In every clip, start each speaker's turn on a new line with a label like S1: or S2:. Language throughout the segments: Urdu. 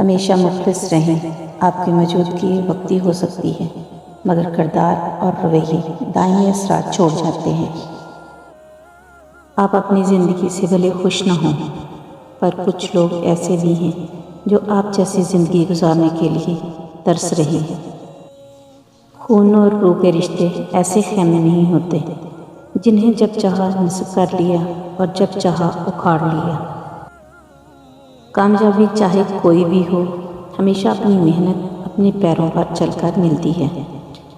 S1: ہمیشہ مخلص رہیں۔ آپ کی موجودگی وقتی ہو سکتی ہے، مگر کردار اور رویے دائمی اثرات چھوڑ جاتے ہیں۔ آپ اپنی زندگی سے بھلے خوش نہ ہوں، پر کچھ لوگ ایسے بھی ہیں جو آپ جیسی زندگی گزارنے کے لیے ترس رہے ہیں۔ خون اور روح کے رشتے ایسے خیمے نہیں ہوتے جنہیں جب چاہا نصب کر لیا اور جب چاہا اکھاڑ لیا۔ کامیابی چاہے کوئی بھی ہو، ہمیشہ اپنی محنت اپنے پیروں پر چل کر ملتی ہے۔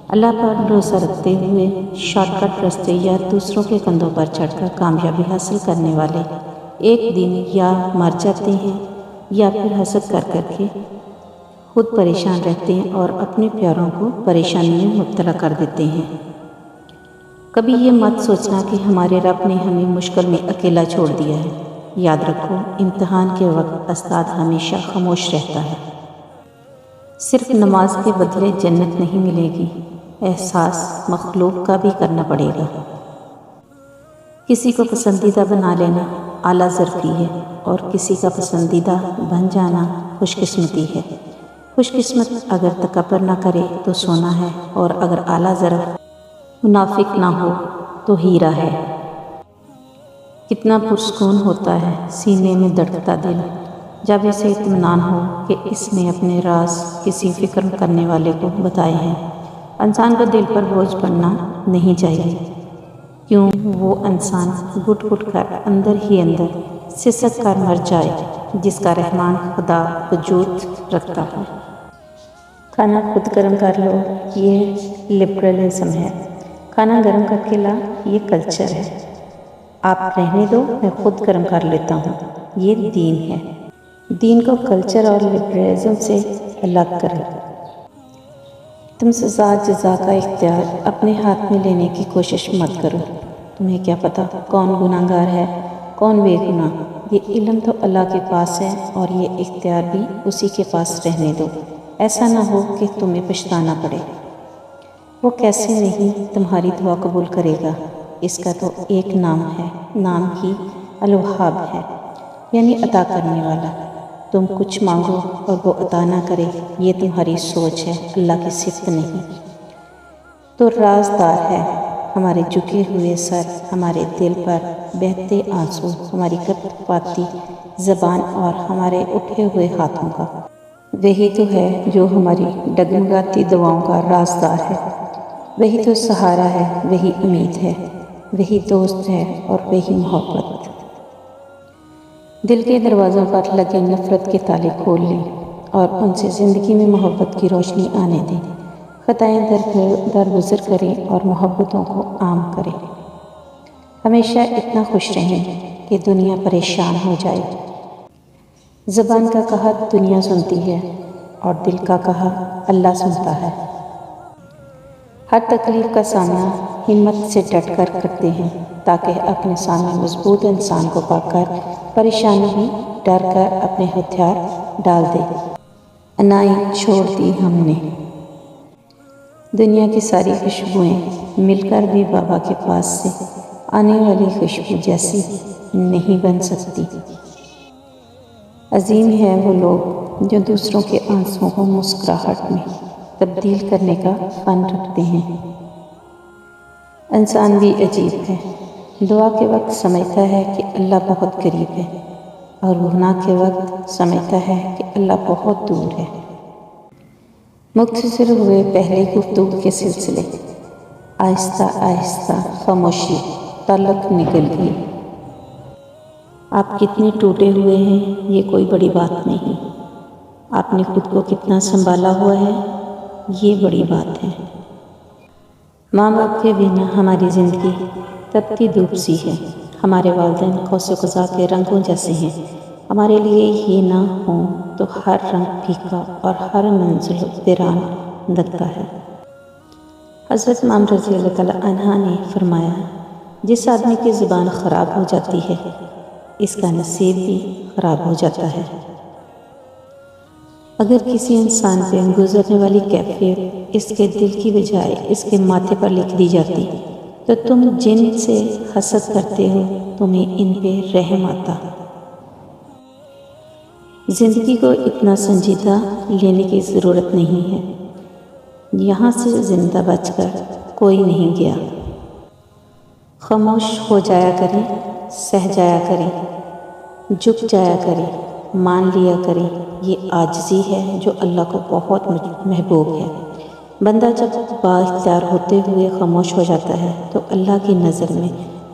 S1: اللہ پر بھروسہ رکھتے ہوئے شارٹ کٹ راستے یا دوسروں کے کندھوں پر چڑھ کر کامیابی حاصل کرنے والے ایک دن یا مر جاتے ہیں یا پھر حسد کر کے خود پریشان رہتے ہیں اور اپنے پیاروں کو پریشانی میں مبتلا کر دیتے ہیں۔ کبھی یہ مت سوچنا کہ ہمارے رب نے ہمیں مشکل میں اکیلا چھوڑ دیا ہے۔ یاد رکھو، امتحان کے وقت استاد ہمیشہ خاموش رہتا ہے۔ صرف نماز کے بدلے جنت نہیں ملے گی، احساس مخلوق کا بھی کرنا پڑے گا۔ کسی کو پسندیدہ بنا لینا اعلیٰ ظرفی ہے اور کسی کا پسندیدہ بن جانا خوش قسمتی ہے۔ خوش قسمت اگر تکبر نہ کرے تو سونا ہے، اور اگر اعلیٰ ظرف منافق نہ ہو تو ہیرا ہے۔ کتنا پرسکون ہوتا ہے سینے میں دھڑکتا دل جب اسے اطمینان ہو کہ اس نے اپنے راز کسی فکر کرنے والے کو بتائے ہیں۔ انسان کو دل پر بوجھ پڑنا نہیں چاہیے، کیوں وہ انسان گھٹ گھٹ کر اندر ہی اندر سسک کر مر جائے جس کا رحمان خدا وجود رکھتا ہے۔ کھانا خود گرم کر لو، یہ لبرلزم ہے۔ کھانا گرم کر کے لا، یہ کلچر ہے۔ آپ رہنے دو، میں خود گرم کر لیتا ہوں، یہ دین ہے۔ دین کو کلچر اور لبرلزم سے الگ کریں۔ تم سزا جزا کا اختیار اپنے ہاتھ میں لینے کی کوشش مت کرو۔ تمہیں کیا پتہ کون گناہ گار ہے کون بے گناہ؟ یہ علم تو اللہ کے پاس ہے اور یہ اختیار بھی اسی کے پاس رہنے دو۔ ایسا نہ ہو کہ تمہیں پچھتانا پڑے۔ وہ کیسے نہیں تمہاری دعا قبول کرے گا؟ اس کا تو ایک نام ہے، نام ہی الوہاب ہے، یعنی عطا کرنے والا۔ تم کچھ مانگو اور وہ عطا نہ کرے، یہ تمہاری سوچ ہے، اللہ کی صفت نہیں۔ تو رازدار ہے ہمارے جھکے ہوئے سر، ہمارے دل پر بہتے آنسو، ہماری کپ پاتی زبان اور ہمارے اٹھے ہوئے ہاتھوں کا۔ وہی تو ہے جو ہماری ڈگمگاتی دعاؤں کا رازدار ہے۔ وہی تو سہارا ہے، وہی امید ہے، وہی دوست ہے اور وہی محبت۔ دل کے دروازوں پر لگے نفرت کے تالے کھول لیں اور ان سے زندگی میں محبت کی روشنی آنے دیں۔ خطائیں درگزر کریں اور محبتوں کو عام کریں۔ ہمیشہ اتنا خوش رہیں کہ دنیا پریشان ہو جائے۔ زبان کا کہا دنیا سنتی ہے اور دل کا کہا اللہ سنتا ہے۔ ہر تکلیف کا سامنا ہمت سے ڈٹ کر کرتے ہیں تاکہ اپنے سامنے مضبوط انسان کو پا کر پریشانی بھی ڈر کر اپنے ہتھیار ڈال دے۔ انائیں چھوڑ دی ہم نے۔ دنیا کی ساری خوشبوئیں مل کر بھی بابا کے پاس سے آنے والی خوشبو جیسی نہیں بن سکتی۔ عظیم ہے وہ لوگ جو دوسروں کے آنسوؤں کو مسکراہٹ میں تبدیل کرنے کا فن رکھتے ہیں۔ انسان بھی عجیب ہے، دعا کے وقت سمجھتا ہے کہ اللہ بہت قریب ہے اور گناہ کے وقت سمجھتا ہے کہ اللہ بہت دور ہے۔ مختصر ہوئے پہلے گفتگو کے سلسلے، آہستہ آہستہ خاموشی تعلق نکل گئی۔ آپ کتنے ٹوٹے ہوئے ہیں یہ کوئی بڑی بات نہیں، آپ نے خود کو کتنا سنبھالا ہوا ہے یہ بڑی بات ہے۔ ماں باپ کے بنا ہماری زندگی تپتی دھوپ سی ہے، ہمارے والدین قوس قزح کے رنگوں جیسے ہیں۔ ہمارے لیے یہ نہ ہوں تو ہر رنگ پھیکا اور ہر منزل ویران لگتا ہے۔ حضرت امام رضی اللہ تعالیٰ عنہ نے فرمایا، جس آدمی کی زبان خراب ہو جاتی ہے اس کا نصیب بھی خراب ہو جاتا ہے۔ اگر کسی انسان پہ گزرنے والی کیفیت اس کے دل کی بجائے اس کے ماتھے پر لکھ دی جاتی تو تم جن سے حسد کرتے ہو تمہیں ان پہ رحم آتا۔ زندگی کو اتنا سنجیدہ لینے کی ضرورت نہیں ہے، یہاں سے زندہ بچ کر کوئی نہیں گیا۔ خاموش ہو جایا کریں، سہ جایا کریں، جھک جایا کریں، مان لیا کریں، یہ عاجزی ہے جو اللہ کو بہت محبوب ہے۔ بندہ جب بااختیار ہوتے ہوئے خاموش ہو جاتا ہے تو اللہ کی نظر میں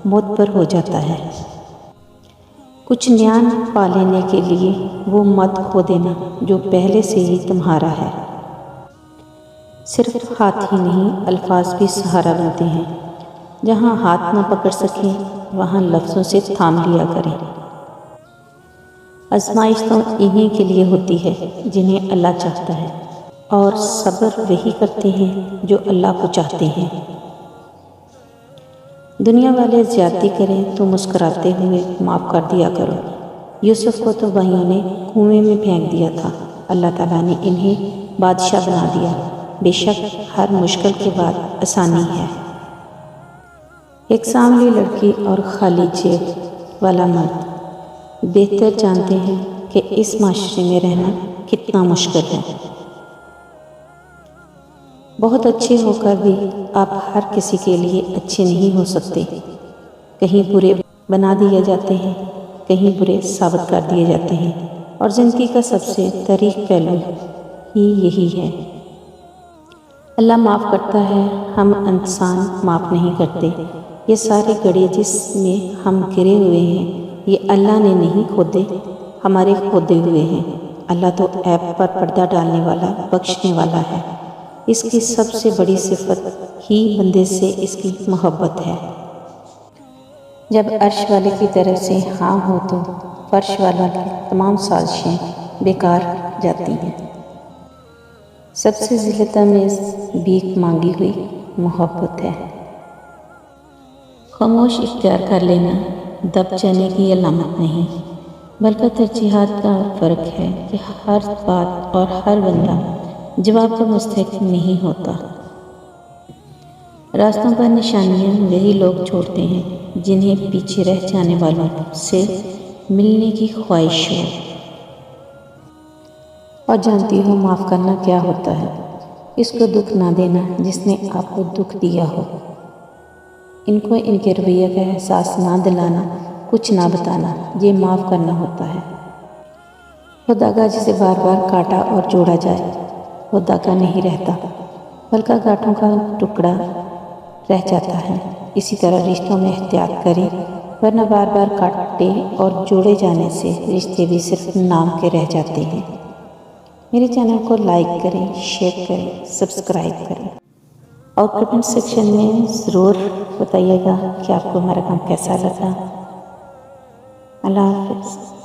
S1: معتبر ہو جاتا ہے۔ کچھ نیان پا لینے کے لیے وہ مت کھو دینا جو پہلے سے ہی تمہارا ہے۔ صرف ہاتھ ہی نہیں، الفاظ بھی سہارا بنتے ہیں۔ جہاں ہاتھ نہ پکڑ سکیں وہاں لفظوں سے تھام لیا کریں۔ آزمائش تو انہی کے لیے ہوتی ہے جنہیں اللہ چاہتا ہے، اور صبر وہی کرتے ہیں جو اللہ کو چاہتے ہیں۔ دنیا والے زیادتی کریں تو مسکراتے ہوئے معاف کر دیا کرو۔ یوسف کو تو بھائیوں نے کنویں میں پھینک دیا تھا، اللہ تعالیٰ نے انہیں بادشاہ بنا دیا۔ بے شک ہر مشکل کے بعد آسانی ہے۔ ایک سانولی لڑکی اور خالی جیب والا مرد بہتر جانتے ہیں کہ اس معاشرے میں رہنا کتنا مشکل ہے۔ بہت اچھے ہو کر بھی آپ ہر کسی کے لیے اچھے نہیں ہو سکتے۔ کہیں برے بنا دیے جاتے ہیں، کہیں برے ثابت کر دیے جاتے ہیں، اور زندگی کا سب سے تریخ پہلو ہی یہی ہے۔ اللہ معاف کرتا ہے، ہم انسان معاف نہیں کرتے۔ یہ سارے گڑھے جس میں ہم گرے ہوئے ہیں یہ اللہ نے نہیں کھودے، ہمارے کھودے ہوئے ہیں۔ اللہ تو عیب پر پردہ ڈالنے والا، بخشنے والا ہے۔ اس کی سب سے بڑی صفت ہی بندے سے اس کی محبت ہے۔ جب عرش والے کی طرف سے ہاں ہو تو فرش والا کی تمام سازشیں بیکار جاتی ہیں۔ سب سے ذلت آمیز بھیک مانگی ہوئی محبت ہے۔ خاموش اختیار کر لینا دب جانے کی علامت نہیں، بلکہ ترجیحات کا فرق ہے کہ ہر بات اور ہر بندہ جواب کا مستحق نہیں ہوتا۔ راستوں پر نشانیاں وہی لوگ چھوڑتے ہیں جنہیں پیچھے رہ جانے والوں سے ملنے کی خواہش ہو۔ اور جانتی ہو معاف کرنا کیا ہوتا ہے؟ اس کو دکھ نہ دینا جس نے آپ کو دکھ دیا ہو۔ ان کو ان کے رویے کا احساس نہ دلانا، کچھ نہ بتانا، یہ معاف کرنا ہوتا ہے۔ وہ داغا جسے بار بار کاٹا اور جوڑا جائے وہ داغا نہیں رہتا، بلکہ گانٹھوں کا ٹکڑا رہ جاتا ہے۔ اسی طرح رشتوں میں احتیاط کریں، ورنہ بار بار کاٹے اور جوڑے جانے سے رشتے بھی صرف نام کے رہ جاتے ہیں۔ میرے چینل کو لائک کریں، شیئر کریں، سبسکرائب کریں، اور کمنٹ سیکشن میں ضرور بتائیے گا کہ آپ کو ہمارا کام کیسا لگا۔ اللہ حافظ۔